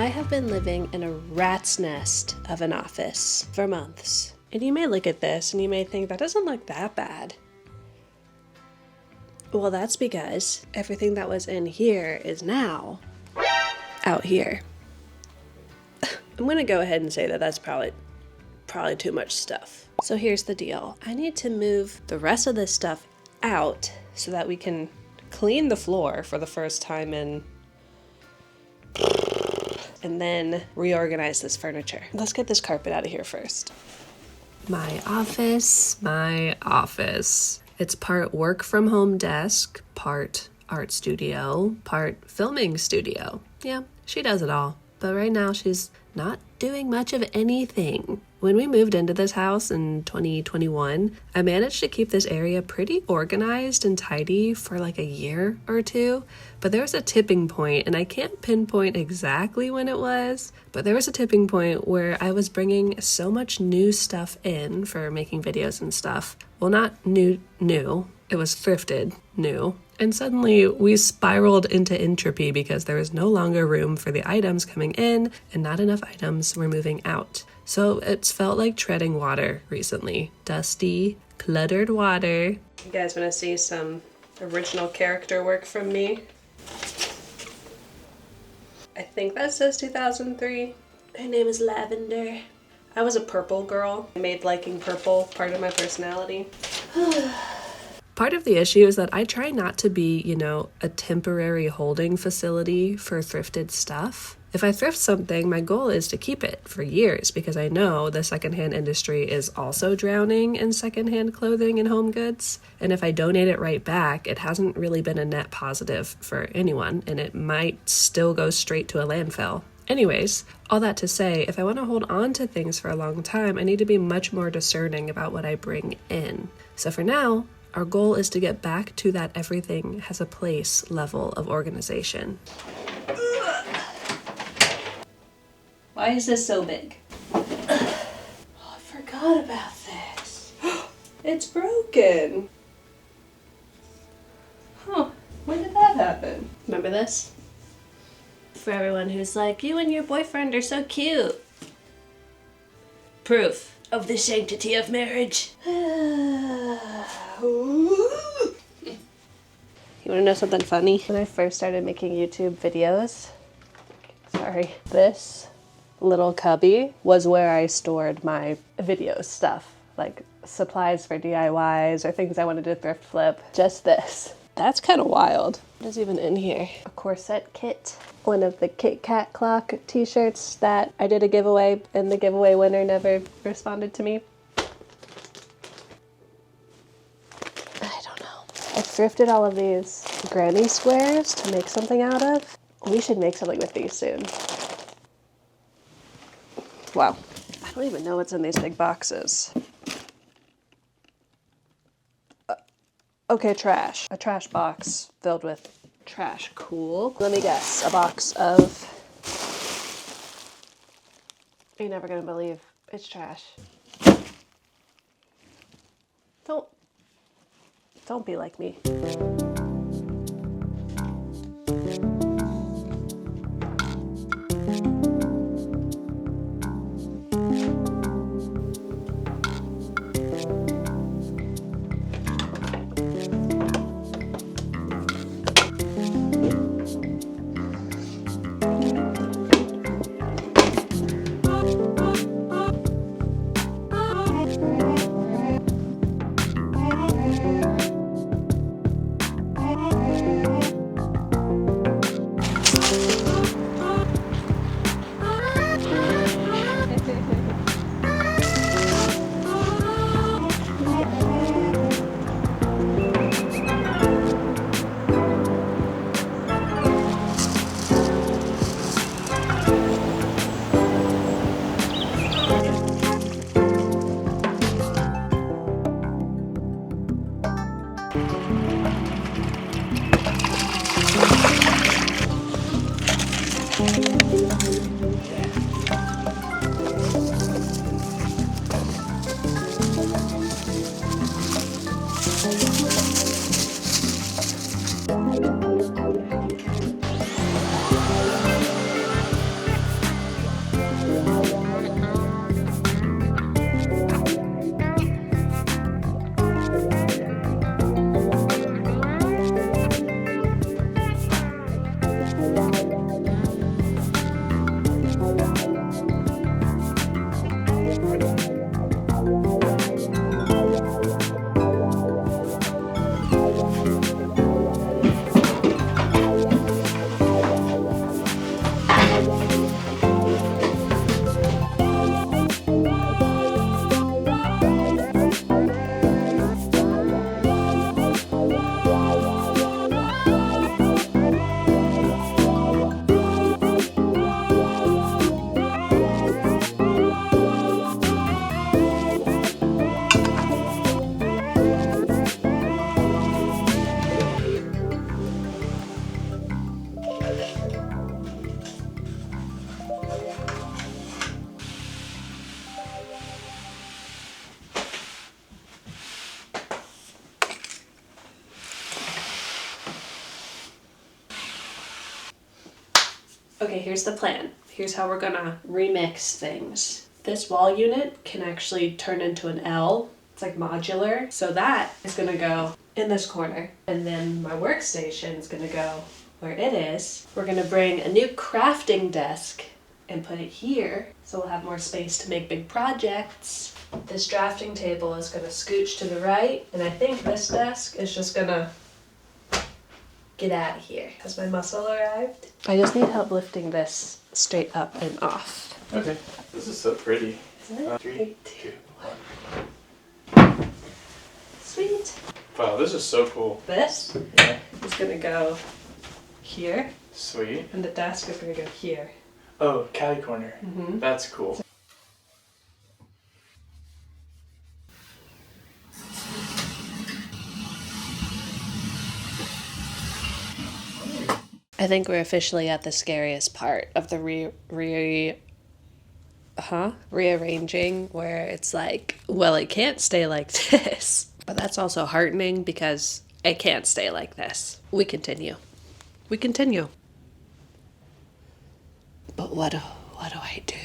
I have been living in a rat's nest of an office for months. And you may look at this and you may think that doesn't look that bad. Well, that's because everything that was in here is now out here. I'm gonna go ahead and say that that's probably too much stuff. So here's the deal. I need to move the rest of this stuff out so that we can clean the floor for the first time in, and then reorganize this furniture. Let's get this carpet out of here first. My office. It's part work from home desk, part art studio, part filming studio. Yeah, she does it all. But right now she's not doing much of anything. When we moved into this house in 2021, I managed to keep this area pretty organized and tidy for like a year or two, but there was a tipping point, and I can't pinpoint exactly when it was, but there was a tipping point where I was bringing so much new stuff in for making videos and stuff. Well, not new, it was thrifted new. And suddenly we spiraled into entropy because there was no longer room for the items coming in and not enough items were moving out. So it's felt like treading water recently. Dusty, cluttered water. You guys want to see some original character work from me? I think that says 2003. Her name is Lavender. I was a purple girl. I made liking purple part of my personality. Part of the issue is that I try not to be, a temporary holding facility for thrifted stuff. If I thrift something, my goal is to keep it for years because I know the secondhand industry is also drowning in secondhand clothing and home goods. And if I donate it right back, it hasn't really been a net positive for anyone, and it might still go straight to a landfill. Anyways, all that to say, if I want to hold on to things for a long time, I need to be much more discerning about what I bring in. So for now, our goal is to get back to that everything has a place level of organization. Why is this so big? Oh, I forgot about this. It's broken. Huh, when did that happen? Remember this? For everyone who's like, you and your boyfriend are so cute. Proof of the sanctity of marriage. You want to know something funny? When I first started making YouTube videos, this little cubby was where I stored my video stuff, like supplies for DIYs or things I wanted to thrift flip. Just this. That's kind of wild. What is even in here? A corset kit. One of the Kit Kat clock t-shirts that I did a giveaway, and the giveaway winner never responded to me. I thrifted all of these granny squares to make something out of. We should make something with these soon. Wow. I don't even know what's in these big boxes. Okay, trash. A trash box filled with trash. Cool. Let me guess. A box of... You're never gonna believe it's trash. Don't be like me. Okay, here's the plan. Here's how we're gonna remix things. This wall unit can actually turn into an L. It's like modular. So that is gonna go in this corner. And then my workstation is gonna go where it is. We're gonna bring a new crafting desk and put it here. So we'll have more space to make big projects. This drafting table is gonna scooch to the right. And I think this desk is just gonna get out of here. Has my muscle arrived? I just need help lifting this straight up and off. Okay. This is so pretty. Isn't it? 3, 2, 1. Sweet. Wow, this is so cool. This Yeah. is gonna go here, Sweet. and the desk is gonna go here. Oh, catty corner. Mm-hmm. That's cool. I think we're officially at the scariest part of the rearranging, where it's like, well, it can't stay like this. But that's also heartening because it can't stay like this. We continue. We continue. But what do I do?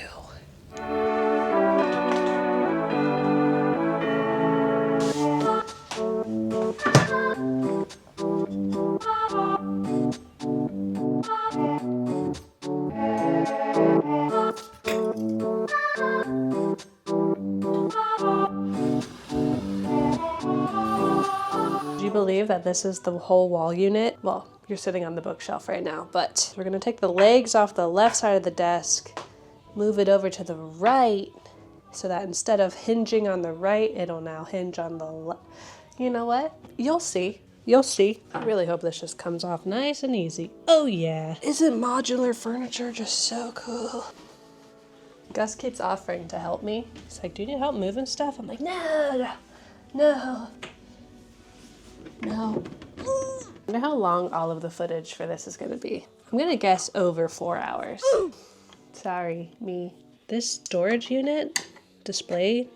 Do you believe that this is the whole wall unit? Well, you're sitting on the bookshelf right now, but we're gonna take the legs off the left side of the desk, move it over to the right, so that instead of hinging on the right, it'll now hinge on the left. You know what? You'll see. You'll see. I really hope this just comes off nice and easy. Oh yeah. Isn't modular furniture just so cool? Gus keeps offering to help me. He's like, do you need help moving stuff? I'm like, no. I wonder how long all of the footage for this is gonna be. I'm gonna guess over 4 hours. Sorry, me. This storage unit, display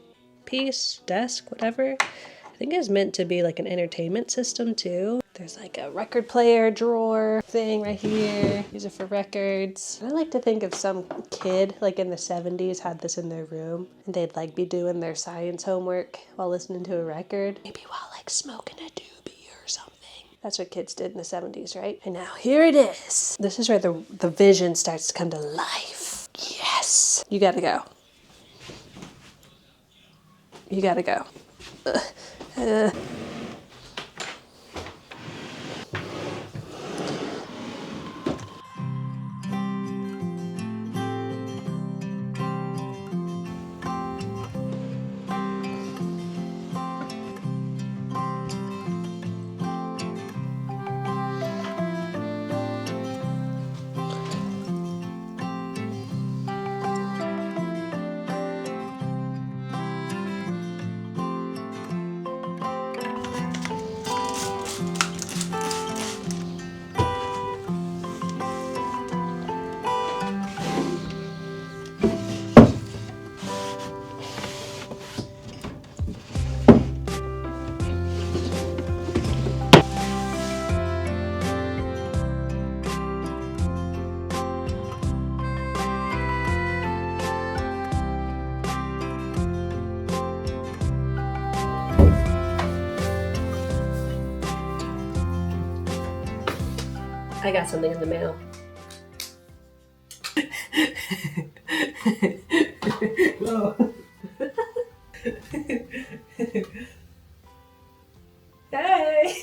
piece, desk, whatever, I think is meant to be like an entertainment system too. There's like a record player drawer thing right here. Use it for records. I like to think if some kid like in the 70s had this in their room and they'd like be doing their science homework while listening to a record. Maybe while like smoking a doobie or something. That's what kids did in the 70s, right? And now here it is. This is where the vision starts to come to life. Yes. You gotta go. You gotta go. I got something in the mail. Whoa. Hey!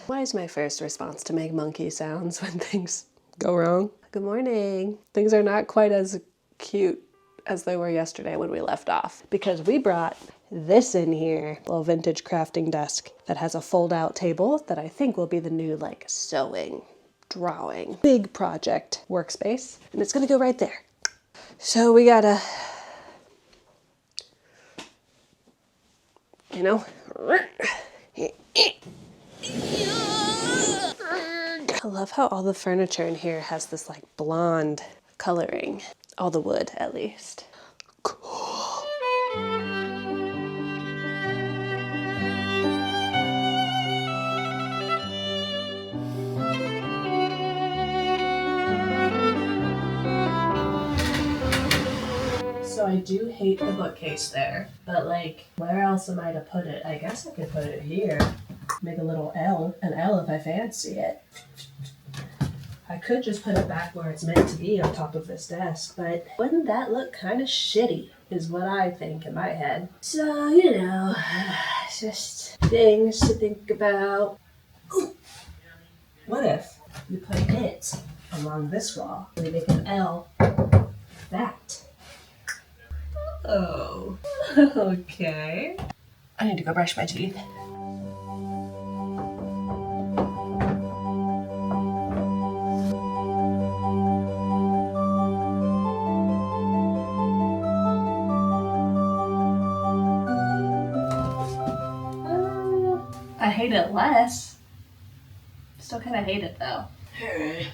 Why is my first response to make monkey sounds when things go wrong? Good morning. Things are not quite as cute as they were yesterday when we left off because we brought this in here, a little vintage crafting desk that has a fold-out table that I think will be the new like sewing, drawing, big project workspace, and it's gonna go right there. So we gotta, you know, I love how all the furniture in here has this like blonde coloring. All the wood, at least. Cool. So I do hate the bookcase there, but like, where else am I to put it? I guess I could put it here. Make a little L, an L if I fancy it. I could just put it back where it's meant to be on top of this desk, but wouldn't that look kind of shitty, is what I think in my head. So, you know, it's just things to think about. Ooh. What if you put it along this wall? We make an L like that. Oh, okay. I need to go brush my teeth. I hate it less. Still kind of hate it though. Alright.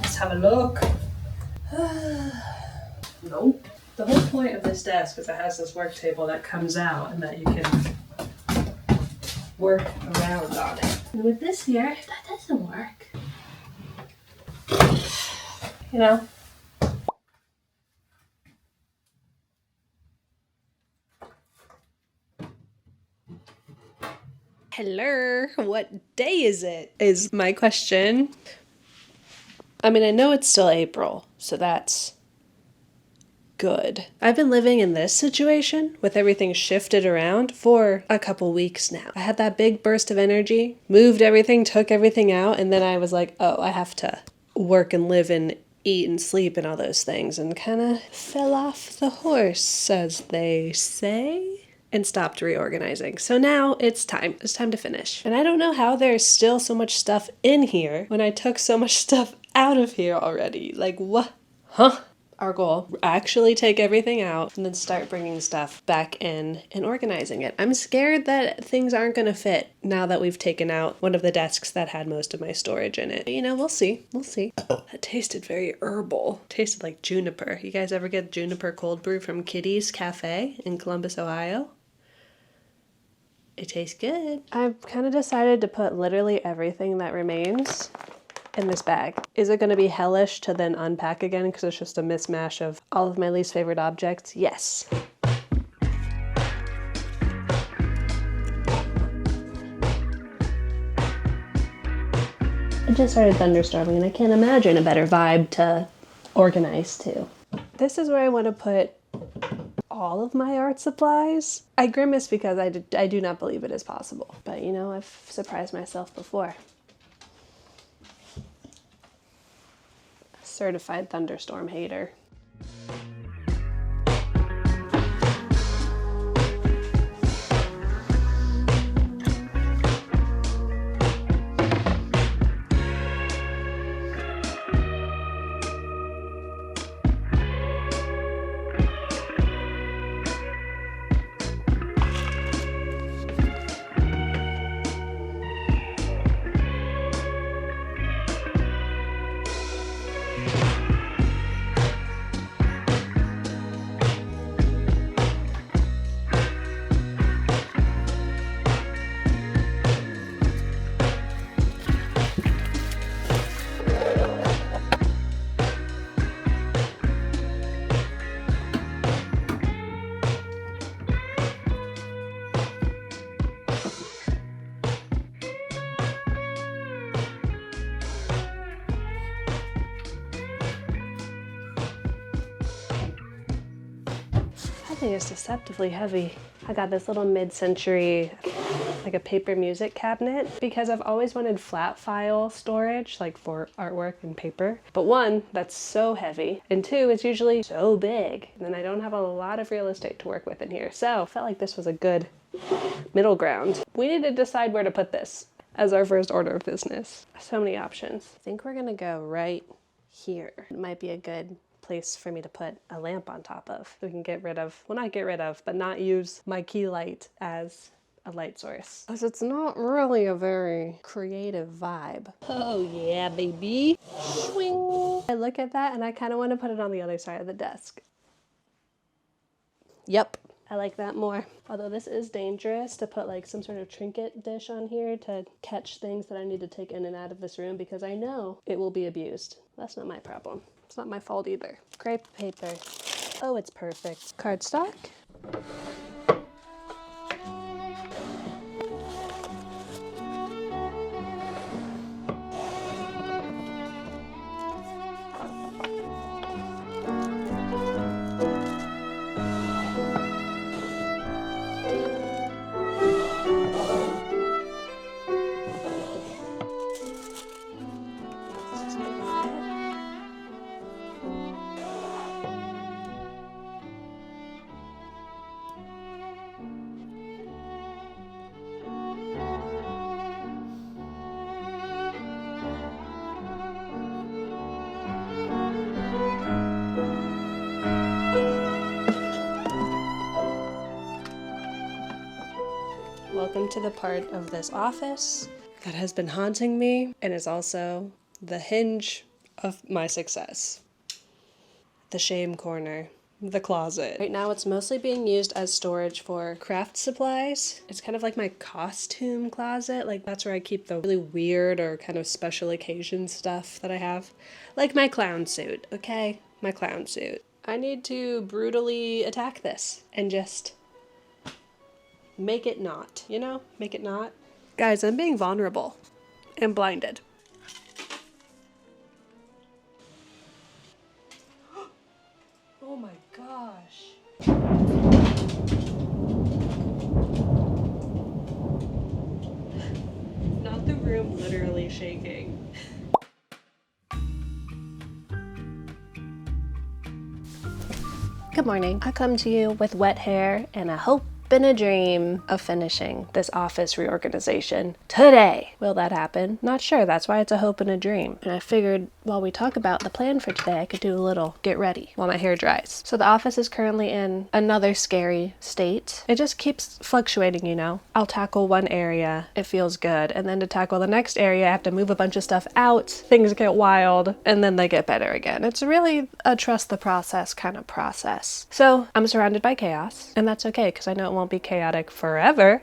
Let's have a look. Nope. The whole point of this desk is it has this work table that comes out and that you can work around on it. And with this here, that doesn't work. You know? Hello, what day is it? Is my question. I mean, I know it's still April, so that's good. I've been living in this situation with everything shifted around for a couple weeks now. I had that big burst of energy, moved everything, took everything out, and then I was like, oh, I have to work and live and eat and sleep and all those things, and kind of fell off the horse, as they say. And stopped reorganizing. So now it's time. It's time to finish. And I don't know how there's still so much stuff in here when I took so much stuff out of here already. Like, what? Huh? Our goal, actually take everything out and then start bringing stuff back in and organizing it. I'm scared that things aren't going to fit now that we've taken out one of the desks that had most of my storage in it. But, you know, we'll see. We'll see. That tasted very herbal. Tasted like juniper. You guys ever get juniper cold brew from Kitty's Cafe in Columbus, Ohio? It tastes good. I've kind of decided to put literally everything that remains in this bag. Is it going to be hellish to then unpack again because it's just a mismatch of all of my least favorite objects? Yes. It just started thunderstorming and I can't imagine a better vibe to organize to. This is where I want to put all of my art supplies. I grimace because I do not believe it is possible. But you know, I've surprised myself before. Certified thunderstorm hater. thing is deceptively heavy. I got this little mid-century, like a paper music cabinet, because I've always wanted flat file storage, like for artwork and paper. But one, that's so heavy, and two, it's usually so big, and then I don't have a lot of real estate to work with in here. So I felt like this was a good middle ground. We need to decide where to put this as our first order of business. So many options. I think we're gonna go right here. It might be a good place for me to put a lamp on top of, so we can get rid of, well, not get rid of, but not use my key light as a light source, because it's not really a very creative vibe. Oh yeah, baby. Swing. I look at that and I kind of want to put it on the other side of the desk. Yep, I like that more. Although this is dangerous to put like some sort of trinket dish on here to catch things that I need to take in and out of this room, because I know it will be abused. That's not my problem. It's not my fault either. Crepe paper. Oh, it's perfect. Cardstock. Welcome to the part of this office that has been haunting me and is also the hinge of my success. The shame corner. The closet. Right now it's mostly being used as storage for craft supplies. It's kind of like my costume closet. Like that's where I keep the really weird or kind of special occasion stuff that I have. Like my clown suit, okay? My clown suit. I need to brutally attack this and just make it not, you know? Make it not. Guys, I'm being vulnerable and blinded. Oh my gosh. Not the room literally shaking. Good morning. I come to you with wet hair and a hope and a dream of finishing this office reorganization today. Will that happen? Not sure. That's why it's a hope and a dream. And I figured while we talk about the plan for today, I could do a little get ready while my hair dries. So the office is currently in another scary state. It just keeps fluctuating, you know. I'll tackle one area, it feels good, and then to tackle the next area, I have to move a bunch of stuff out, things get wild, and then they get better again. It's really a trust the process kind of process. So I'm surrounded by chaos, and that's okay because I know it won't be chaotic forever,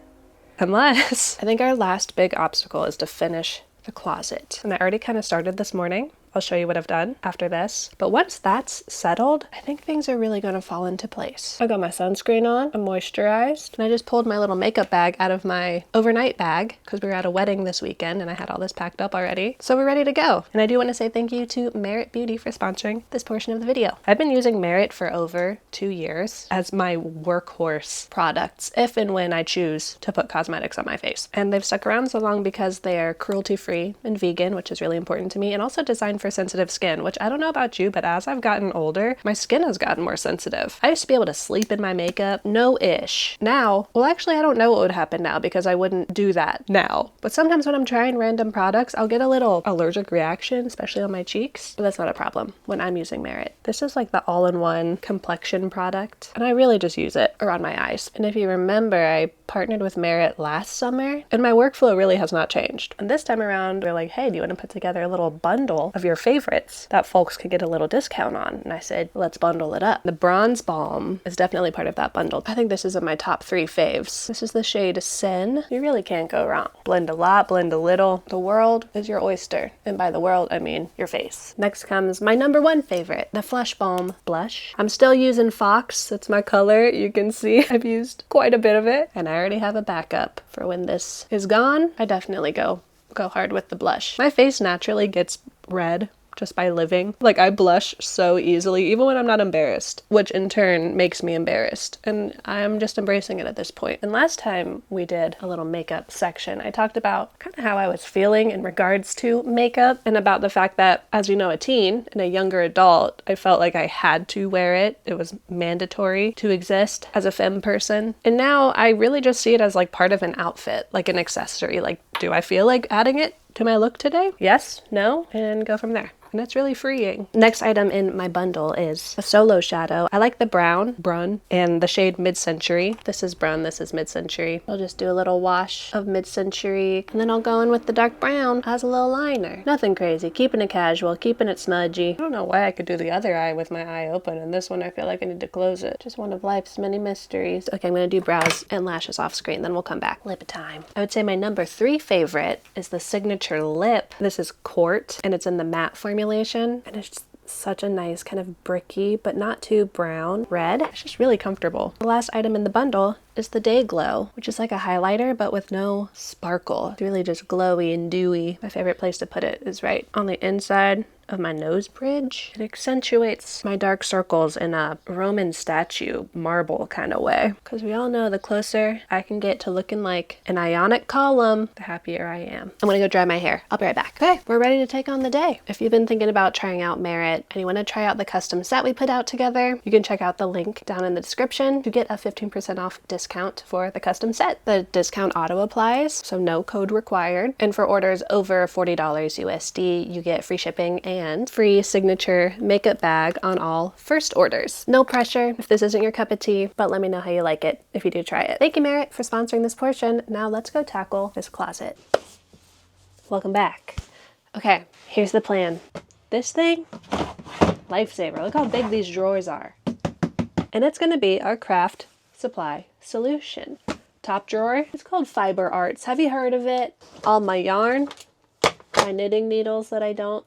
unless I think our last big obstacle is to finish the closet. And I already kind of started this morning. I'll show you what I've done after this. But once that's settled, I think things are really going to fall into place. I got my sunscreen on, I'm moisturized, and I just pulled my little makeup bag out of my overnight bag because we were at a wedding this weekend and I had all this packed up already. So we're ready to go. And I do want to say thank you to Merit Beauty for sponsoring this portion of the video. I've been using Merit for over 2 years as my workhorse products if and when I choose to put cosmetics on my face. And they've stuck around so long because they're cruelty-free and vegan, which is really important to me, and also designed for sensitive skin, which I don't know about you, but as I've gotten older, my skin has gotten more sensitive. I used to be able to sleep in my makeup, no-ish. Now, well, actually, I don't know what would happen now because I wouldn't do that now. But sometimes when I'm trying random products, I'll get a little allergic reaction, especially on my cheeks, but that's not a problem when I'm using Merit. This is like the all-in-one complexion product, and I really just use it around my eyes. And if you remember, I partnered with Merit last summer, and my workflow really has not changed. And this time around, they're like, hey, do you want to put together a little bundle of your favorites that folks could get a little discount on? And I said, let's bundle it up. The Bronze Balm is definitely part of that bundle. I think this is in my top 3 faves. This is the shade Sen. You really can't go wrong. Blend a lot, blend a little. The world is your oyster. And by the world, I mean your face. Next comes my number 1 favorite, the Flush Balm Blush. I'm still using Fox. That's my color. You can see I've used quite a bit of it. And I already have a backup for when this is gone. I definitely go hard with the blush. My face naturally gets red just by living. Like, I blush so easily, even when I'm not embarrassed, which in turn makes me embarrassed. And I'm just embracing it at this point. And last time we did a little makeup section, I talked about kind of how I was feeling in regards to makeup and about the fact that, as you know, a teen and a younger adult, I felt like I had to wear it. It was mandatory to exist as a femme person. And now I really just see it as like part of an outfit, like an accessory. Like, do I feel like adding it to my look today? Yes, no, and go from there. And it's really freeing. Next item in my bundle is a solo shadow. I like the brun, and the shade Mid-Century. This is brun, this is Mid-Century. I'll just do a little wash of Mid-Century, and then I'll go in with the dark brown as a little liner. Nothing crazy, keeping it casual, keeping it smudgy. I don't know why I could do the other eye with my eye open, and this one I feel like I need to close it. Just one of life's many mysteries. Okay, I'm gonna do brows and lashes off screen, then we'll come back. Lip time. I would say my number 3 favorite is the signature lip. This is Court, and it's in the matte formula. And it's just such a nice kind of bricky, but not too brown red. It's just really comfortable. The last item in the bundle is the Day Glow, which is like a highlighter, but with no sparkle. It's really just glowy and dewy. My favorite place to put it is right on the inside of my nose bridge. It accentuates my dark circles in a Roman statue marble kind of way. Because we all know the closer I can get to looking like an Ionic column, the happier I am. I'm gonna go dry my hair. I'll be right back. Okay, we're ready to take on the day. If you've been thinking about trying out Merit and you want to try out the custom set we put out together, you can check out the link down in the description to get a 15% off discount for the custom set. The discount auto applies, so no code required. And for orders over $40 USD, you get free shipping and free signature makeup bag on all first orders. No pressure if this isn't your cup of tea, but let me know how you like it if you do try it. Thank you, Merit, for sponsoring this portion. Now let's go tackle this closet. Welcome back. Okay, here's the plan. This thing, lifesaver. Look how big these drawers are. And it's gonna be our craft supply solution. Top drawer, it's called Fiber Arts. Have you heard of it? All my yarn, my knitting needles that I don't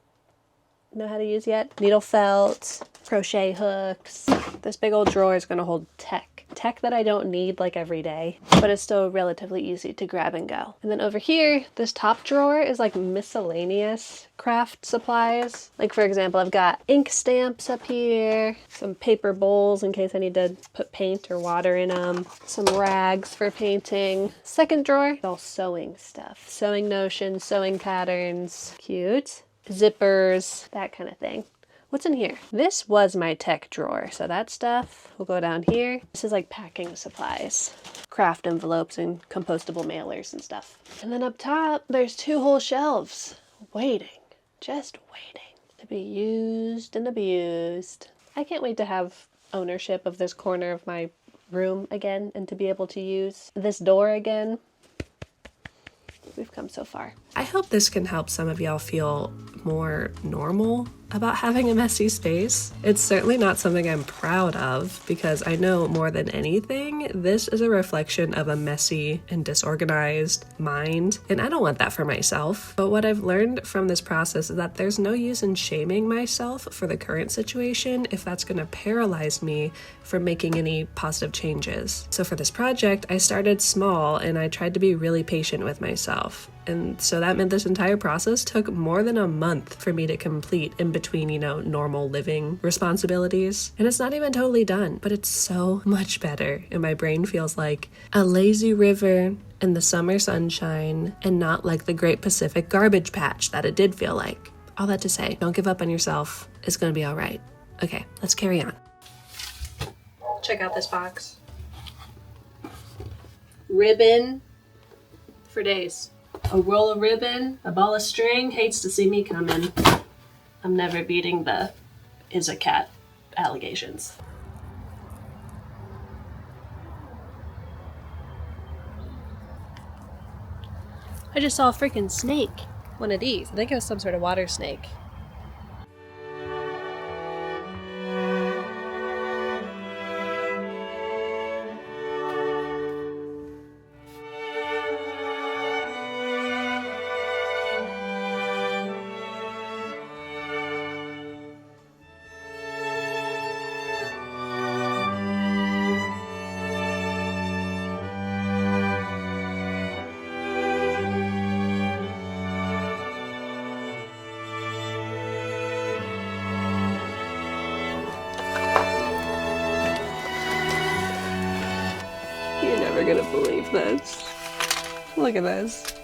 know how to use yet, needle felt, crochet hooks. This big old drawer is gonna hold tech that I don't need like every day, but it's still relatively easy to grab and go. And then over here, this top drawer is like miscellaneous craft supplies. Like, for example, I've got ink stamps up here, some paper bowls in case I need to put paint or water in them, some rags for painting. Second drawer is all sewing stuff, sewing notions, sewing patterns, cute, zippers, that kind of thing. What's in here? This was my tech drawer, so that stuff will go down here. This is like packing supplies, craft envelopes and compostable mailers and stuff. And then up top, there's 2 whole shelves waiting, just waiting to be used and abused. I can't wait to have ownership of this corner of my room again and to be able to use this door again. We've come so far. I hope this can help some of y'all feel more normal about having a messy space. It's certainly not something I'm proud of because I know more than anything, this is a reflection of a messy and disorganized mind, and I don't want that for myself. But what I've learned from this process is that there's no use in shaming myself for the current situation if that's going to paralyze me from making any positive changes. So for this project, I started small and I tried to be really patient with myself. And so that meant this entire process took more than a month for me to complete in between, normal living responsibilities. And it's not even totally done, but it's so much better. And my brain feels like a lazy river in the summer sunshine and not like the Great Pacific Garbage Patch that it did feel like. All that to say, don't give up on yourself. It's gonna be all right. Okay, let's carry on. Check out this box. Ribbon for days. A roll of ribbon, a ball of string, hates to see me coming. I'm never beating the is a cat allegations. I just saw a freaking snake. One of these. I think it was some sort of water snake. never gonna believe this. Look at this.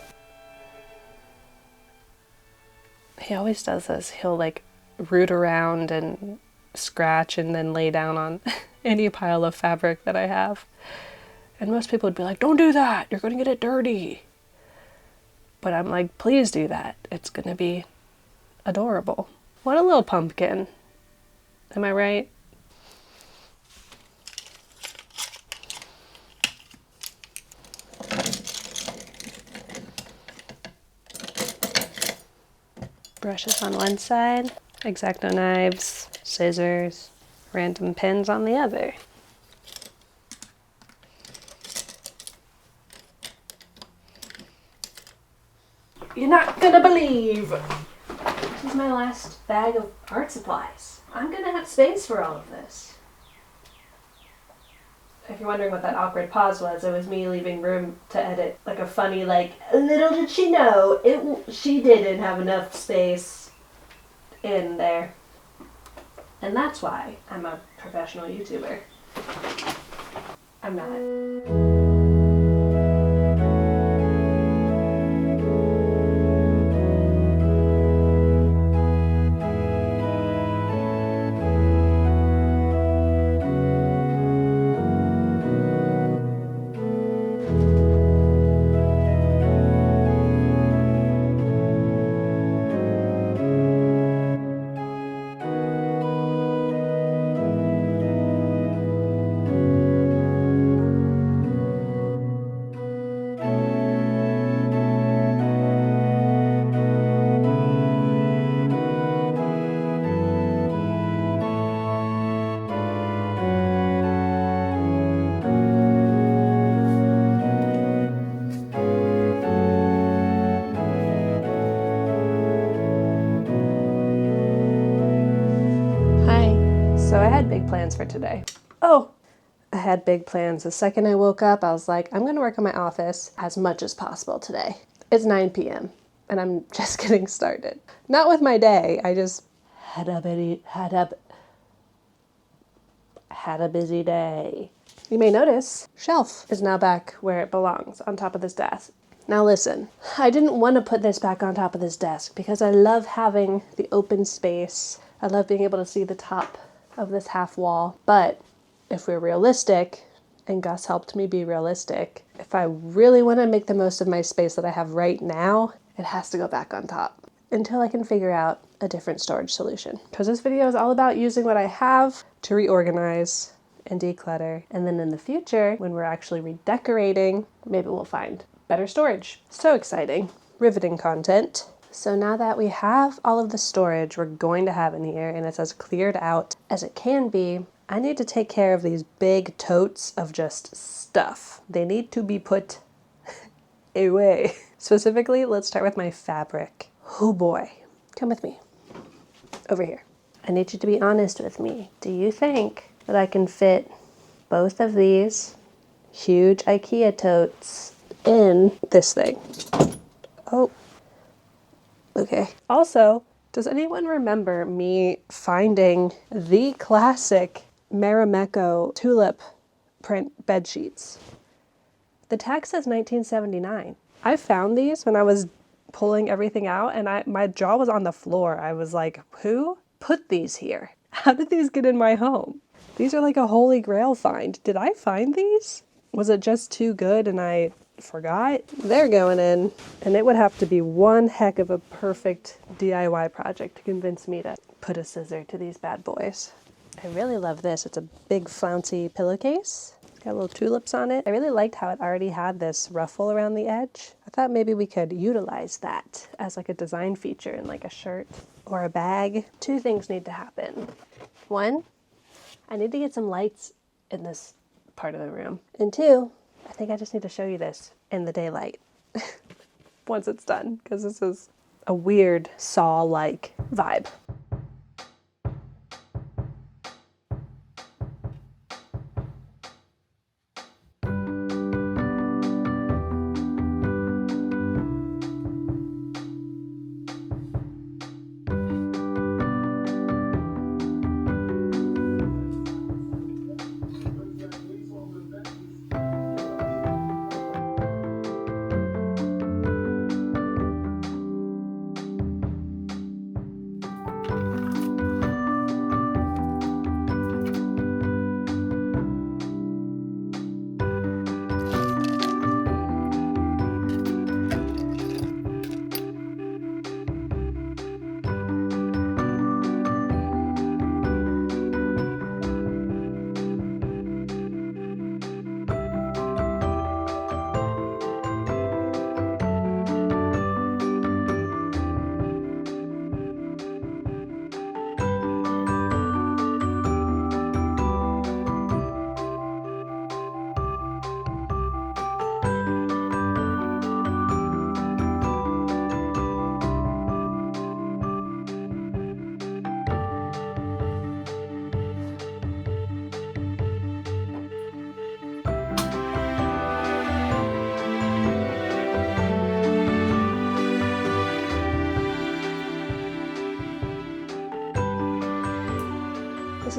He always does this. He'll like root around and scratch and then lay down on any pile of fabric that I have. And most people would be like, don't do that, you're gonna get it dirty. But I'm like, please do that. It's gonna be adorable. What a little pumpkin. Am I right? Brushes on one side, X-Acto knives, scissors, random pins on the other. You're not gonna believe! This is my last bag of art supplies. I'm gonna have space for all of this. If you're wondering what that awkward pause was, it was me leaving room to edit like a funny, like, little did she know, she didn't have enough space in there. And that's why I'm a professional YouTuber. I'm not. So I had big plans for today. I had big plans. The second I woke up, I was like, I'm gonna work on my office as much as possible today. It's 9 p.m. and I'm just getting started. Not with my day, I just had a busy day. You may notice, shelf is now back where it belongs, on top of this desk. Now listen, I didn't want to put this back on top of this desk because I love having the open space. I love being able to see the top of this half wall. But if we're realistic, and Gus helped me be realistic, if I really want to make the most of my space that I have right now, it has to go back on top until I can figure out a different storage solution. Because this video is all about using what I have to reorganize and declutter. And then in the future, when we're actually redecorating, maybe we'll find better storage. So exciting. Riveting content. So now that we have all of the storage we're going to have in here and it's as cleared out as it can be, I need to take care of these big totes of just stuff. They need to be put away. Specifically, let's start with my fabric. Oh boy. Come with me. Over here. I need you to be honest with me. Do you think that I can fit both of these huge IKEA totes in this thing? Oh. Okay. Also, does anyone remember me finding the classic Marimekko tulip print bed sheets? The tag says 1979. I found these when I was pulling everything out and my jaw was on the floor. I was like, who put these here? How did these get in my home? These are like a holy grail find. Did I find these? Was it just too good and I forgot? They're going in, and it would have to be one heck of a perfect DIY project to convince me to put a scissor to these bad boys. I really love this. It's a big flouncy pillowcase. It's got little tulips on it. I really liked how it already had this ruffle around the edge. I thought maybe we could utilize that as like a design feature in like a shirt or a bag. Two things need to happen. One, I need to get some lights in this part of the room. And two, I think I just need to show you this in the daylight once it's done, because this is a weird Saw-like vibe.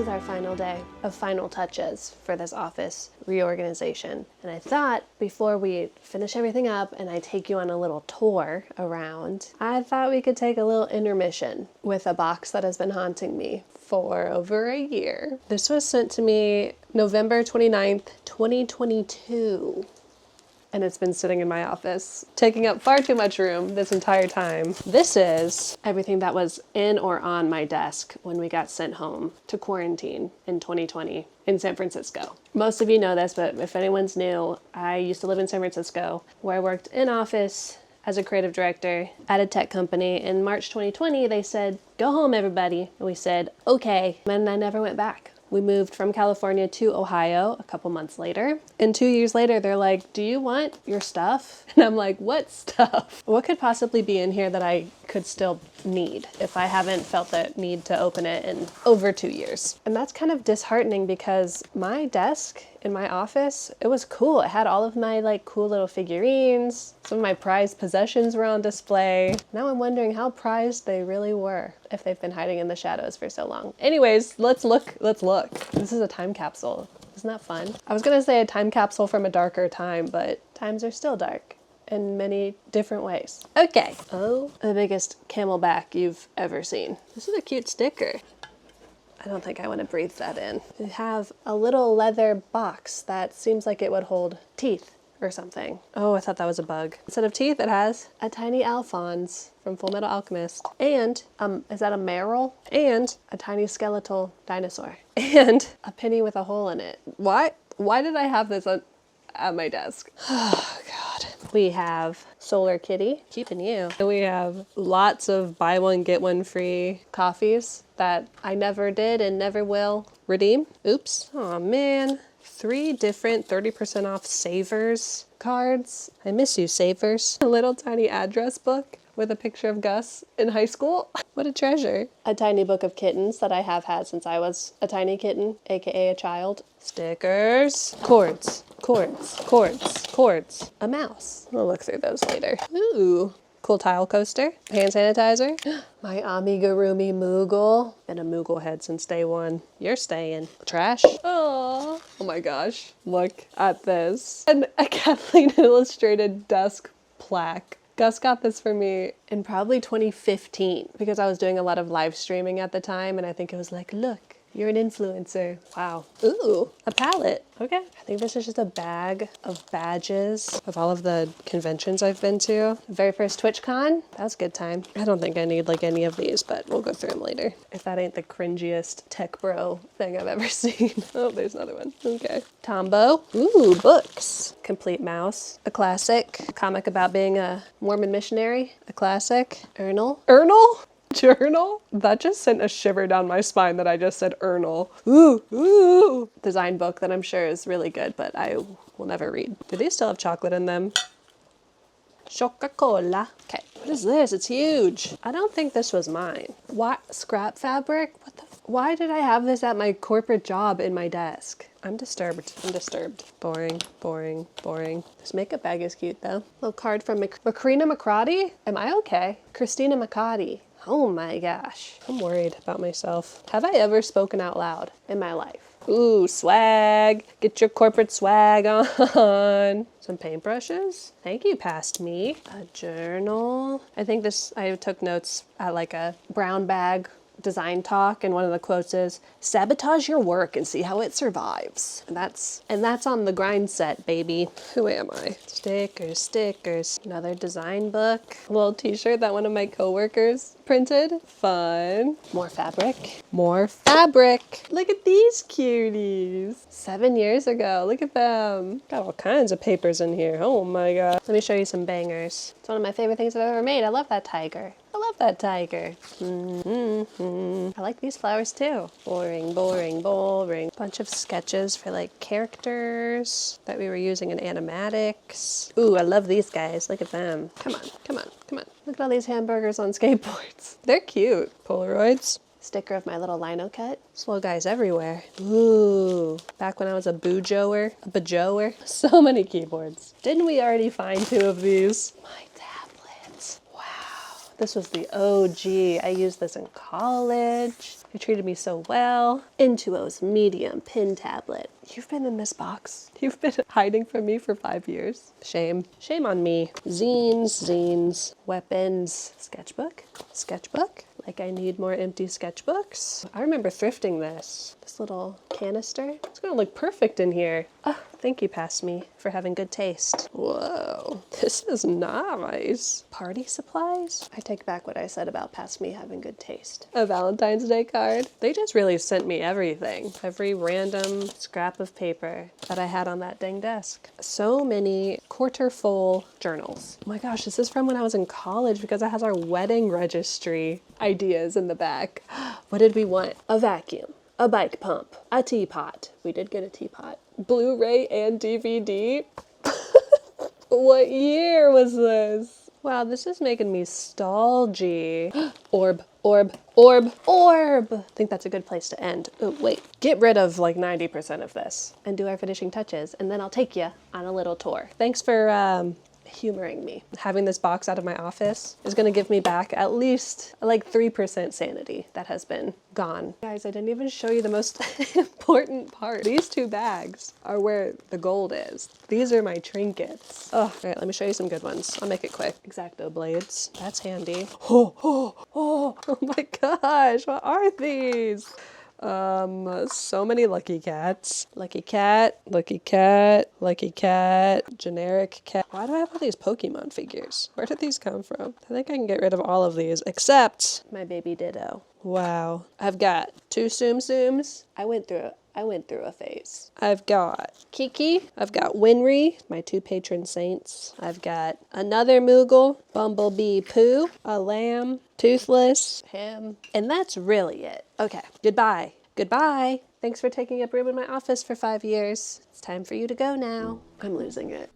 is our final day of final touches for this office reorganization. And I thought before we finish everything up and I take you on a little tour around, I thought we could take a little intermission with a box that has been haunting me for over a year. This was sent to me November 29th, 2022. And it's been sitting in my office, taking up far too much room this entire time. This is everything that was in or on my desk when we got sent home to quarantine in 2020 in San Francisco. Most of you know this, but if anyone's new, I used to live in San Francisco, where I worked in office as a creative director at a tech company. In March 2020, they said, "Go home, everybody." And we said, okay. And I never went back. We moved from California to Ohio a couple months later. And 2 years later, they're like, "Do you want your stuff?" And I'm like, "What stuff? What could possibly be in here that I could still need if I haven't felt the need to open it in over 2 years?" And that's kind of disheartening because my desk in my office, it was cool. It had all of my like cool little figurines. Some of my prized possessions were on display. Now I'm wondering how prized they really were if they've been hiding in the shadows for so long. Anyways, let's look. This is a time capsule. Isn't that fun? I was gonna say a time capsule from a darker time, but times are still dark in many different ways. Okay. Oh, the biggest camelback you've ever seen. This is a cute sticker. I don't think I want to breathe that in. We have a little leather box that seems like it would hold teeth or something. Oh, I thought that was a bug. Instead of teeth, it has a tiny Alphonse from Full Metal Alchemist. And, is that a Meryl? And a tiny skeletal dinosaur. And a penny with a hole in it. Why did I have this at my desk? Oh, God. We have Solar Kitty, keeping you. And we have lots of buy one, get one free coffees that I never did and never will redeem. Oops. Oh man. 3 different 30% off Savers cards. I miss you, Savers. A little tiny address book with a picture of Gus in high school. What a treasure. A tiny book of kittens that I have had since I was a tiny kitten, aka a child. Stickers. Cords. A mouse. We'll look through those later. Ooh. Cool tile coaster. Hand sanitizer. My amigurumi Moogle. Been a Moogle head since day one. You're staying. Trash. Oh my gosh. Look at this. And a Kathleen Illustrated desk plaque. Gus got this for me in probably 2015 because I was doing a lot of live streaming at the time, and I think it was like, look, you're an influencer. Wow. Ooh, a palette. Okay. I think this is just a bag of badges of all of the conventions I've been to. The very first TwitchCon, that was a good time. I don't think I need like any of these, but we'll go through them later. If that ain't the cringiest tech bro thing I've ever seen. Oh, there's another one. Okay. Tombow. Ooh, books. Complete Mouse. A classic. A comic about being a Mormon missionary. A classic. Ernal. Journal? That just sent a shiver down my spine that I just said Ernal. Ooh. Design book that I'm sure is really good, but I will never read. Do these still have chocolate in them? Coca-Cola. Okay, what is this? It's huge. I don't think this was mine. What? Scrap fabric? What the? Why did I have this at my corporate job in my desk? I'm disturbed. Boring. This makeup bag is cute though. Little card from Macrina McCarty? Am I okay? Christina McCarty. Oh my gosh. I'm worried about myself. Have I ever spoken out loud in my life? Ooh, swag. Get your corporate swag on. Some paintbrushes. Thank you, past me. A journal. I think I took notes at like a brown bag design talk, and one of the quotes is, "Sabotage your work and see how it survives." And that's on the grind set, baby. Who am I? Stickers. Another design book. A little t-shirt that one of my coworkers printed. Fun. More fabric. Look at these cuties. 7 years ago. Look at them. Got all kinds of papers in here. Oh my god. Let me show you some bangers. It's one of my favorite things I've ever made. I love that tiger. I like these flowers too. Boring. Bunch of sketches for like characters that we were using in animatics. Ooh, I love these guys. Look at them. Come on. Look at all these hamburgers on skateboards. They're cute. Polaroids. Sticker of my little lino cut. Slow guys everywhere. Ooh, back when I was a bajoer. So many keyboards. Didn't we already find 2 of these? My tablets. Wow. This was the OG. I used this in college. They treated me so well. Intuos medium pen tablet. You've been in this box. You've been hiding from me for 5 years. Shame. Shame on me. Zines, weapons, sketchbook. Like I need more empty sketchbooks. I remember thrifting this little canister. It's gonna look perfect in here. Oh, thank you, Pass Me, for having good taste. Whoa, this is nice. Party supplies? I take back what I said about Pass Me having good taste. A Valentine's Day card. They just really sent me everything. Every random scrap of paper that I had on that dang desk. So many quarter full journals. Oh my gosh, this is from when I was in college because it has our wedding registry ideas in the back. What did we want? A vacuum, a bike pump, a teapot. We did get a teapot. Blu-ray and DVD. What year was this? Wow, this is making me stalgy. Orb. I think that's a good place to end. Oh, wait. Get rid of like 90% of this and do our finishing touches, and then I'll take you on a little tour. Thanks for humoring me. Having this box out of my office is gonna give me back at least like 3% sanity that has been gone. Guys, I didn't even show you the most important part. These 2 bags are where the gold is. These are my trinkets. Oh, all right, let me show you some good ones. I'll make it quick. X-Acto blades, that's handy. Oh my gosh, what are these? So many lucky cats. Lucky cat, generic cat. Why do I have all these Pokemon figures? Where did these come from? I think I can get rid of all of these, except my baby Ditto. Wow. I've got 2 Tsum Tsums. I went through a phase. I've got Kiki. I've got Winry, my 2 patron saints. I've got another Moogle, Bumblebee Pooh, a lamb, Toothless, him, and that's really it. Okay, goodbye. Thanks for taking up room in my office for 5 years. It's time for you to go now. I'm losing it.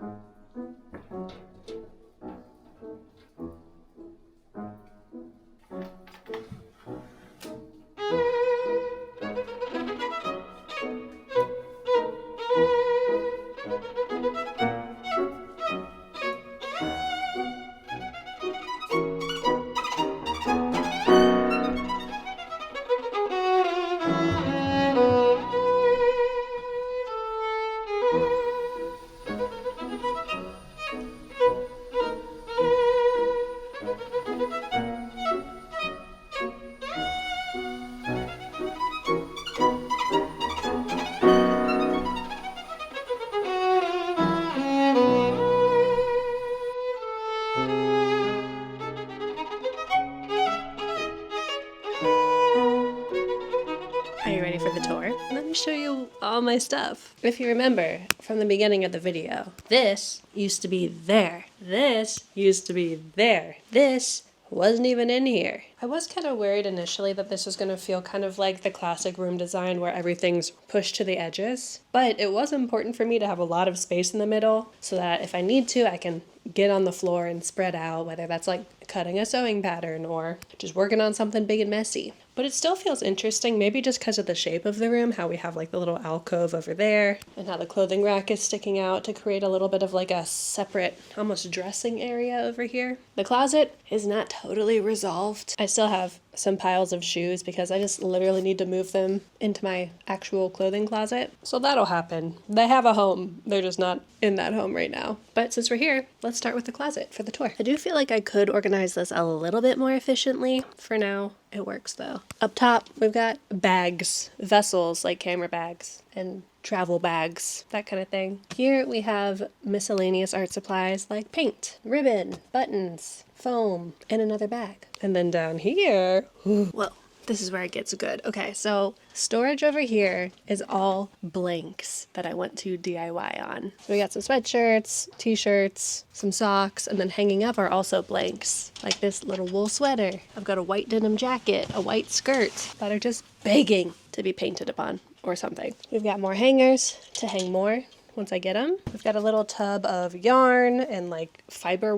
Are you ready for the tour? Let me show you all my stuff. If you remember from the beginning of the video, this used to be there. This used to be there. This wasn't even in here. I was kind of worried initially that this was going to feel kind of like the classic room design where everything's pushed to the edges, but it was important for me to have a lot of space in the middle so that if I need to, I can get on the floor and spread out, whether that's like cutting a sewing pattern or just working on something big and messy. But it still feels interesting, maybe just because of the shape of the room, how we have like the little alcove over there, and how the clothing rack is sticking out to create a little bit of like a separate, almost dressing area over here. The closet is not totally resolved. I still have some piles of shoes because I just literally need to move them into my actual clothing closet. So that'll happen. They have a home. They're just not in that home right now. But since we're here, let's start with the closet for the tour. I do feel like I could organize this a little bit more efficiently. For now, it works though. Up top, we've got bags, vessels like camera bags and travel bags, that kind of thing. Here we have miscellaneous art supplies like paint, ribbon, buttons, foam, and another bag. And then down here, whoa, this is where it gets good. Okay, so storage over here is all blanks that I went to DIY on. So we got some sweatshirts, t-shirts, some socks, and then hanging up are also blanks, like this little wool sweater. I've got a white denim jacket, a white skirt that are just begging to be painted upon or something. We've got more hangers to hang more once I get them. We've got a little tub of yarn and like fiber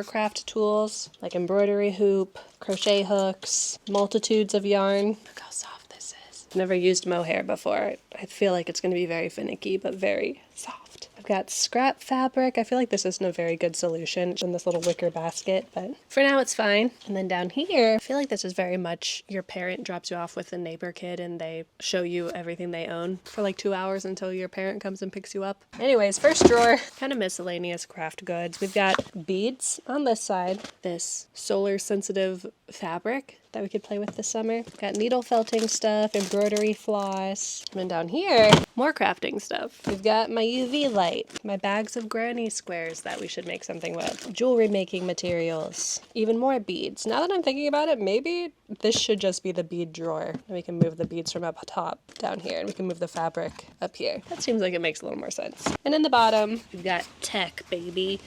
craft tools, like embroidery hoop, crochet hooks, multitudes of yarn. Look how soft this is. I've never used mohair before. I feel like it's going to be very finicky, but very soft. I've got scrap fabric. I feel like this isn't a very good solution in this little wicker basket, but for now it's fine. And then down here, I feel like this is very much your parent drops you off with a neighbor kid and they show you everything they own for like 2 hours until your parent comes and picks you up. Anyways, first drawer, kind of miscellaneous craft goods. We've got beads on this side, this solar sensitive fabric that we could play with this summer. Got needle felting stuff, embroidery floss. And then down here, more crafting stuff. We've got my UV light, my bags of granny squares that we should make something with, jewelry making materials, even more beads. Now that I'm thinking about it, maybe this should just be the bead drawer. And we can move the beads from up top down here, and we can move the fabric up here. That seems like it makes a little more sense. And in the bottom, we've got tech, baby.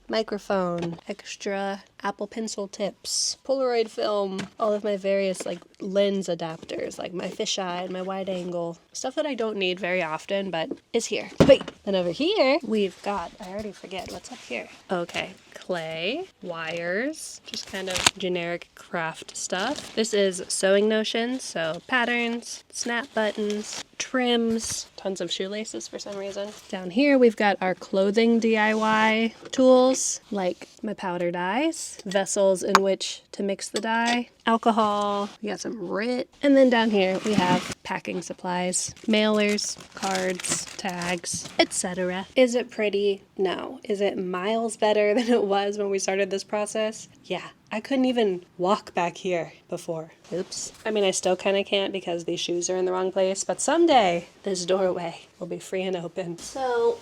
Microphone, extra Apple Pencil tips, Polaroid film, all of my various like lens adapters, like my fisheye and my wide angle. Stuff that I don't need very often, but is here. Wait, and over here, we've got, I already forget, what's up here? Okay, clay, wires, just kind of generic craft stuff. This is sewing notions, so patterns, snap buttons, trims, tons of shoelaces for some reason. Down here we've got our clothing DIY tools, like my powder dyes, vessels in which to mix the dye, alcohol, we got some RIT, and then down here we have packing supplies, mailers, cards, tags, etc. Is it pretty? No. Is it miles better than it was when we started this process? Yeah. I couldn't even walk back here before. Oops. I mean, I still kind of can't because these shoes are in the wrong place, but someday this doorway will be free and open. So,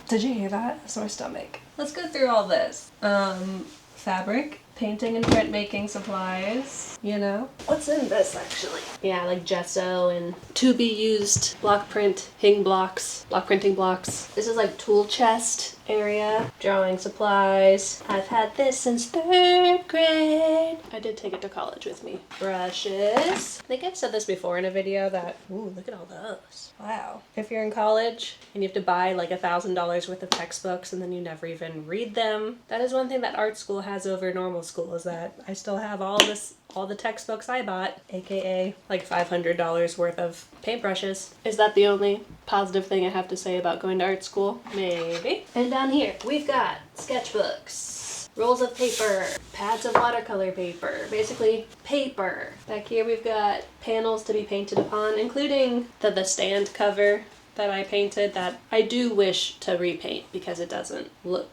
did you hear that? That's my stomach. Let's go through all this. Fabric, painting and printmaking supplies, you know. What's in this actually? Yeah, like gesso and to be used block printing blocks. This is like tool chest area, drawing supplies. I've had this since 3rd grade. I did take it to college with me. Brushes. I think I've said this before in a video that, ooh, look at all those. Wow. If you're in college and you have to buy like $1,000 worth of textbooks and then you never even read them, that is one thing that art school has over normal school, is that I still have all the textbooks I bought, aka like $500 worth of paintbrushes. Is that the only positive thing I have to say about going to art school? Maybe. And down here, we've got sketchbooks, rolls of paper, pads of watercolor paper, basically paper. Back here we've got panels to be painted upon, including the stand cover that I painted that I do wish to repaint because it doesn't look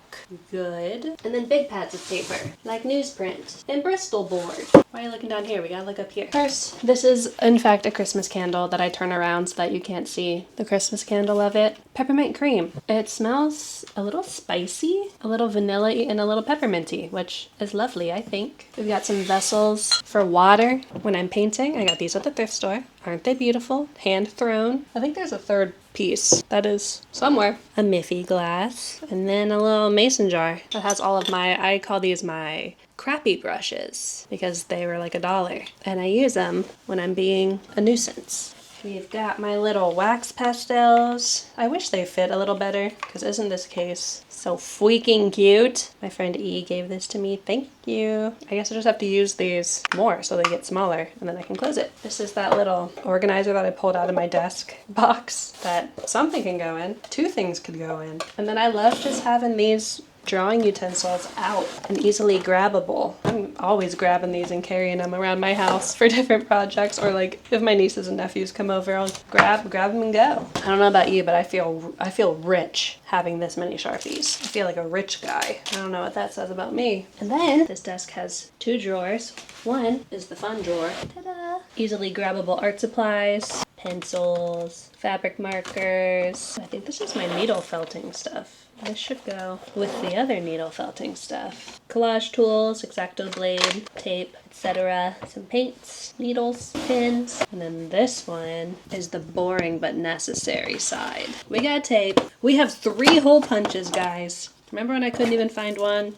good. And then big pads of paper, like newsprint and Bristol board. Why are you looking down here? We gotta look up here. First, this is in fact a Christmas candle that I turn around so that you can't see the Christmas candle of it. Peppermint cream. It smells a little spicy, a little vanilla-y, and a little pepperminty, which is lovely, I think. We've got some vessels for water when I'm painting. I got these at the thrift store. Aren't they beautiful? Hand thrown. I think there's a third piece that is somewhere. A Miffy glass, and then a little mason jar that has all of my, I call these my crappy brushes because they were like $1 and I use them when I'm being a nuisance. We've got my little wax pastels. I wish they fit a little better because isn't this case so freaking cute? My friend E gave this to me. Thank you. I guess I just have to use these more so they get smaller and then I can close it. This is that little organizer that I pulled out of my desk box that something can go in. 2 things could go in. And then I love just having these drawing utensils out and easily grabbable. I'm always grabbing these and carrying them around my house for different projects, or like if my nieces and nephews come over, I'll grab them and go. I don't know about you, but I feel rich having this many Sharpies. I feel like a rich guy. I don't know what that says about me. And then this desk has 2 drawers. One is the fun drawer. Ta-da! Easily grabbable art supplies, pencils, fabric markers. I think this is my needle felting stuff. This should go with the other needle felting stuff. Collage tools, X-Acto blade, tape, etc. Some paints, needles, pins. And then this one is the boring but necessary side. We got tape. We have 3 hole punches, guys. Remember when I couldn't even find one?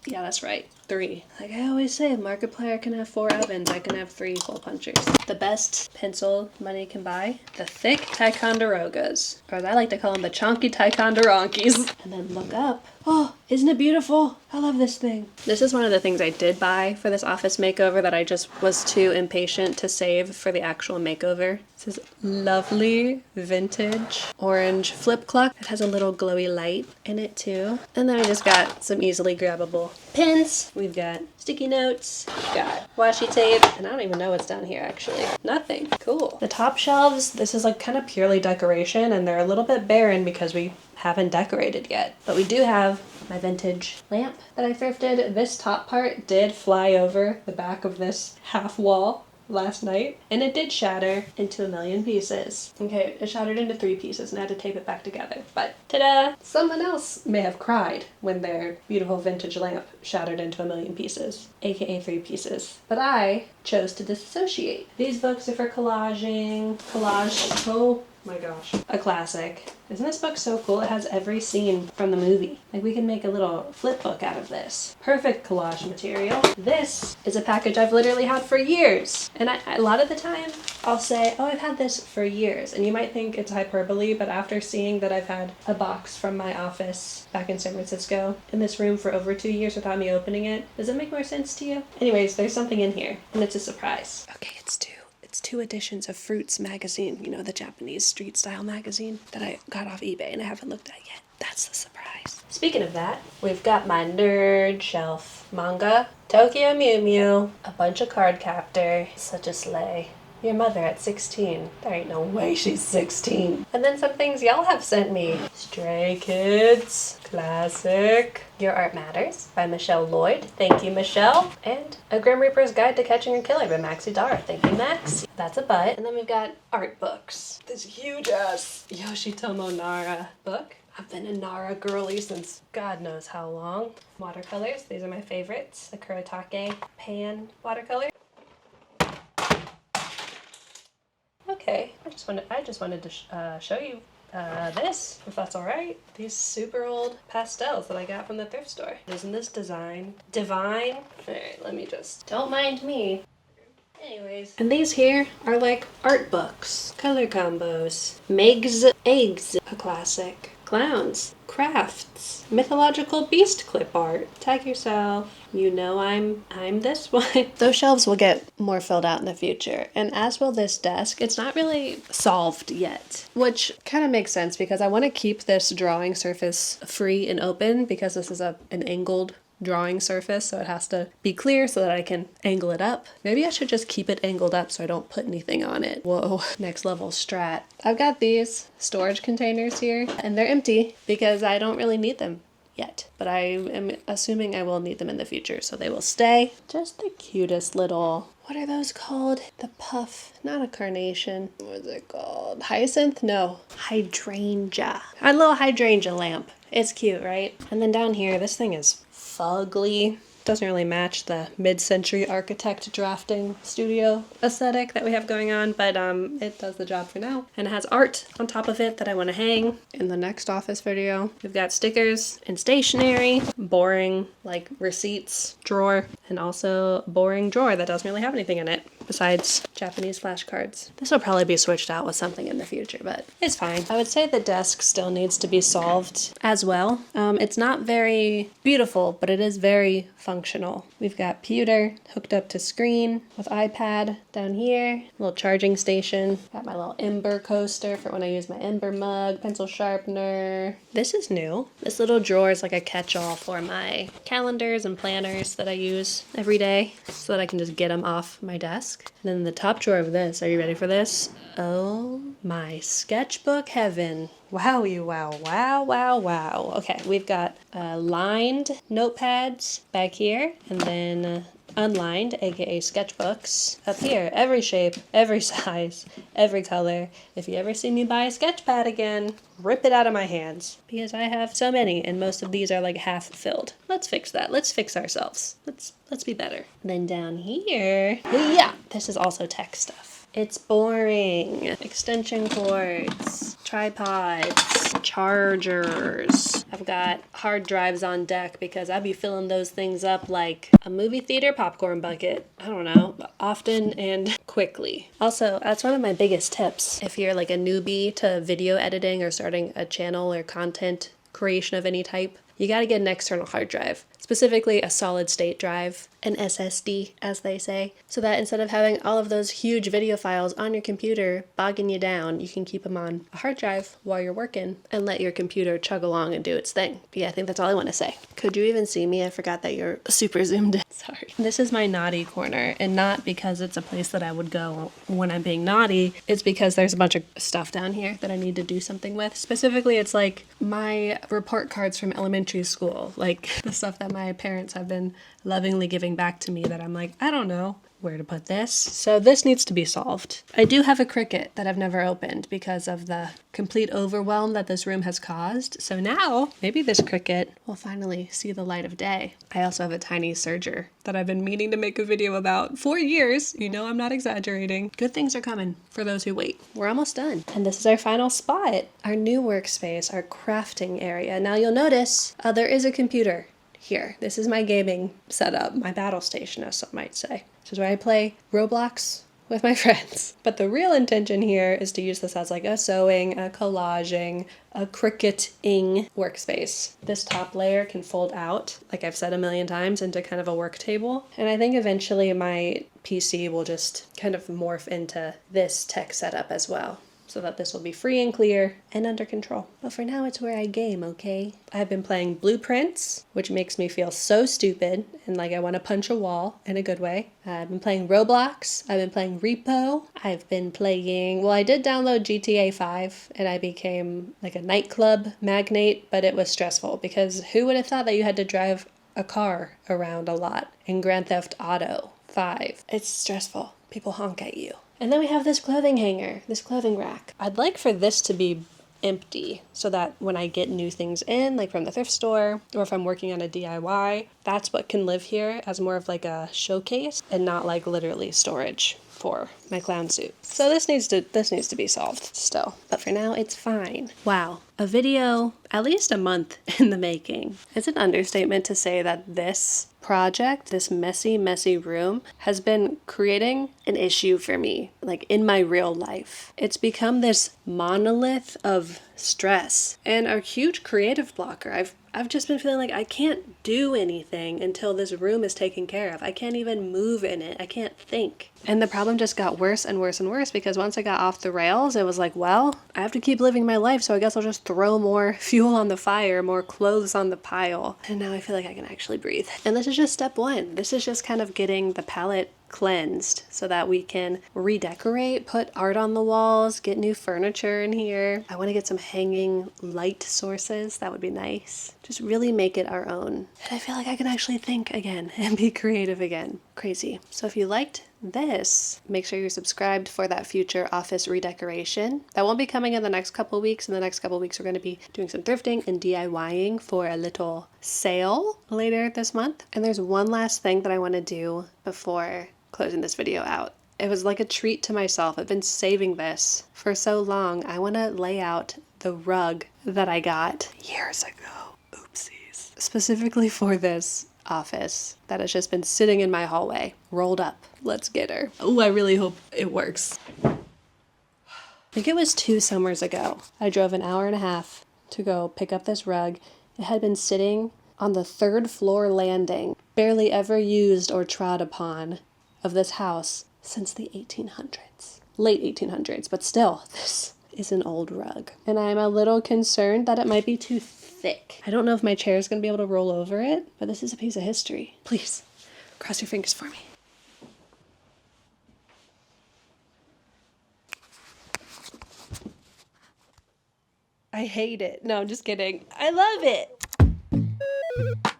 Yeah, that's right. 3. Like I always say, Markiplier can have 4 ovens, I can have 3 hole punchers. The best pencil money can buy, the thick Ticonderogas, or as I like to call them, the chonky Ticonderonkies. And then look up. Oh, isn't it beautiful? I love this thing. This is one of the things I did buy for this office makeover that I just was too impatient to save for the actual makeover. This is lovely vintage orange flip clock. It has a little glowy light in it too. And then I just got some easily grabbable pins. We've got sticky notes, we've got washi tape, and I don't even know what's down here actually. Nothing. Cool. The top shelves, this is like kind of purely decoration, and they're a little bit barren because we haven't decorated yet. But we do have my vintage lamp that I thrifted. This top part did fly over the back of this half wall last night, and it did shatter into 1,000,000 pieces. Okay, it shattered into 3 pieces and I had to tape it back together. But ta-da! Someone else may have cried when their beautiful vintage lamp shattered into 1,000,000 pieces, aka 3 pieces. But I chose to disassociate. These books are for collaging. Collage, oh my gosh, a classic. Isn't this book so cool? It has every scene from the movie. Like we can make a little flip book out of this. Perfect collage material. This is a package I've literally had for years. And a lot of the time I'll say, oh, I've had this for years. And you might think it's hyperbole, but after seeing that I've had a box from my office back in San Francisco in this room for over 2 years without me opening it, does it make more sense to you? Anyways, there's something in here and it's a surprise. Okay, it's 2 editions of Fruits magazine, you know, the Japanese street style magazine that I got off eBay and I haven't looked at yet. That's the surprise. Speaking of that, we've got my nerd shelf. Manga, Tokyo Mew Mew, a bunch of card captor, such a sleigh. Your mother at 16. There ain't no way she's 16. And then some things y'all have sent me. Stray Kids, classic. Your Art Matters by Michelle Lloyd. Thank you, Michelle. And A Grim Reaper's Guide to Catching a Killer by Maxi Dara. Thank you, Max. That's a butt. And then we've got art books. This huge ass Yoshitomo Nara book. I've been a Nara girly since God knows how long. Watercolors. These are my favorites. The Kuretake pan watercolor. Okay, I just wanted to show you this, if that's all right. These super old pastels that I got from the thrift store. Isn't this design divine? All right, let me just, don't mind me. Anyways, and these here are like art books, color combos, Meg's Eggs, a classic, clowns, crafts, mythological beast clip art. Tag yourself. You know I'm this one. Those shelves will get more filled out in the future, and as will this desk. It's not really solved yet, which kind of makes sense because I want to keep this drawing surface free and open because this is an angled drawing surface, so it has to be clear so that I can angle it up. Maybe I should just keep it angled up so I don't put anything on it. Whoa, next level strat. I've got these storage containers here and they're empty because I don't really need them yet, but I am assuming I will need them in the future, so they will stay. Just the cutest little, what are those called? The puff, not a carnation. What is it called? Hyacinth? No, hydrangea. A little hydrangea lamp. It's cute, right? And then down here, this thing is fugly. Doesn't really match the mid-century architect drafting studio aesthetic that we have going on, but it does the job for now. And it has art on top of it that I want to hang. In the next office video, we've got stickers and stationery, boring like receipts drawer, and also a boring drawer that doesn't really have anything in it besides Japanese flashcards. This will probably be switched out with something in the future, but it's fine. I would say the desk still needs to be solved as well. It's not very beautiful, but it is very functional. We've got pewter hooked up to screen with iPad down here, little charging station. Got my little Ember coaster for when I use my Ember mug, pencil sharpener. This is new. This little drawer is like a catch-all for my calendars and planners that I use every day so that I can just get them off my desk. And then the top drawer of this, are you ready for this? Oh my sketchbook heaven. Wow, you wow, wow, wow, wow. Okay, we've got lined notepads back here, and then unlined, aka sketchbooks, up here. Every shape, every size, every color. If you ever see me buy a sketch pad again, rip it out of my hands because I have so many and most of these are like half filled. Let's fix that. Let's fix ourselves. Let's be better. And then down here, yeah, this is also tech stuff. It's boring. Extension cords, tripods, chargers. I've got hard drives on deck because I'd be filling those things up like a movie theater popcorn bucket. I don't know, often and quickly. Also, that's one of my biggest tips. If you're like a newbie to video editing or starting a channel or content creation of any type, you gotta get an external hard drive. Specifically a solid state drive, an SSD as they say, so that instead of having all of those huge video files on your computer bogging you down, you can keep them on a hard drive while you're working and let your computer chug along and do its thing. But yeah, I think that's all I want to say. Could you even see me? I forgot that you're super zoomed in. Sorry. This is my naughty corner, and not because it's a place that I would go when I'm being naughty. It's because there's a bunch of stuff down here that I need to do something with. Specifically, it's like my report cards from elementary school, like the stuff that my parents have been lovingly giving back to me that I'm like, I don't know where to put this. So this needs to be solved. I do have a Cricut that I've never opened because of the complete overwhelm that this room has caused. So now maybe this Cricut will finally see the light of day. I also have a tiny serger that I've been meaning to make a video about for years. You know, I'm not exaggerating. Good things are coming for those who wait. We're almost done. And this is our final spot, our new workspace, our crafting area. Now you'll notice there is a computer here. This is my gaming setup, my battle station, as some might say. This is where I play Roblox with my friends. But the real intention here is to use this as like a sewing, a collaging, a Cricut-ing workspace. This top layer can fold out, like I've said a million times, into kind of a work table. And I think eventually my PC will just kind of morph into this tech setup as well, so that this will be free and clear and under control. But for now, it's where I game, okay? I've been playing Blueprints, which makes me feel so stupid and like I want to punch a wall in a good way. I've been playing Roblox. I've been playing Repo. I've been playing, well, I did download GTA 5 and I became like a nightclub magnate, but it was stressful because who would have thought that you had to drive a car around a lot in Grand Theft Auto 5? It's stressful. People honk at you. And then we have this clothing hanger, this clothing rack. I'd like for this to be empty so that when I get new things in, like from the thrift store, or if I'm working on a DIY, that's what can live here as more of like a showcase and not like literally storage for my clown suit. So this needs to be solved still. But for now, it's fine. Wow. A video at least a month in the making. It's an understatement to say that this project, this messy room, has been creating an issue for me, like in my real life. It's become this monolith of stress and a huge creative blocker. I've just been feeling like I can't do anything until this room is taken care of. I can't even move in it. I can't think. And the problem just got worse and worse and worse because once I got off the rails, it was like, well, I have to keep living my life, so I guess I'll just throw more fuel on the fire, more clothes on the pile. And now I feel like I can actually breathe. And this is just step one. This is just kind of getting the palette cleansed so that we can redecorate, put art on the walls, get new furniture in here. I want to get some hanging light sources. That would be nice. Just really make it our own. And I feel like I can actually think again and be creative again. Crazy. So if you liked this, make sure you're subscribed for that future office redecoration. That won't be coming in the next couple weeks. In the next couple weeks, we're going to be doing some thrifting and DIYing for a little sale later this month. And there's one last thing that I want to do before closing this video out. It was like a treat to myself. I've been saving this for so long. I want to lay out the rug that I got years ago. Oopsies. Specifically for this office that has just been sitting in my hallway, rolled up. Let's get her. Oh, I really hope it works. I think it was 2 summers ago. I drove an hour and a half to go pick up this rug. It had been sitting on the 3rd floor landing, barely ever used or trod upon, of this house since the 1800s. Late 1800s, but still, this is an old rug. And I'm a little concerned that it might be too thick. I don't know if my chair is going to be able to roll over it, but this is a piece of history. Please, cross your fingers for me. I hate it. No, I'm just kidding. I love it.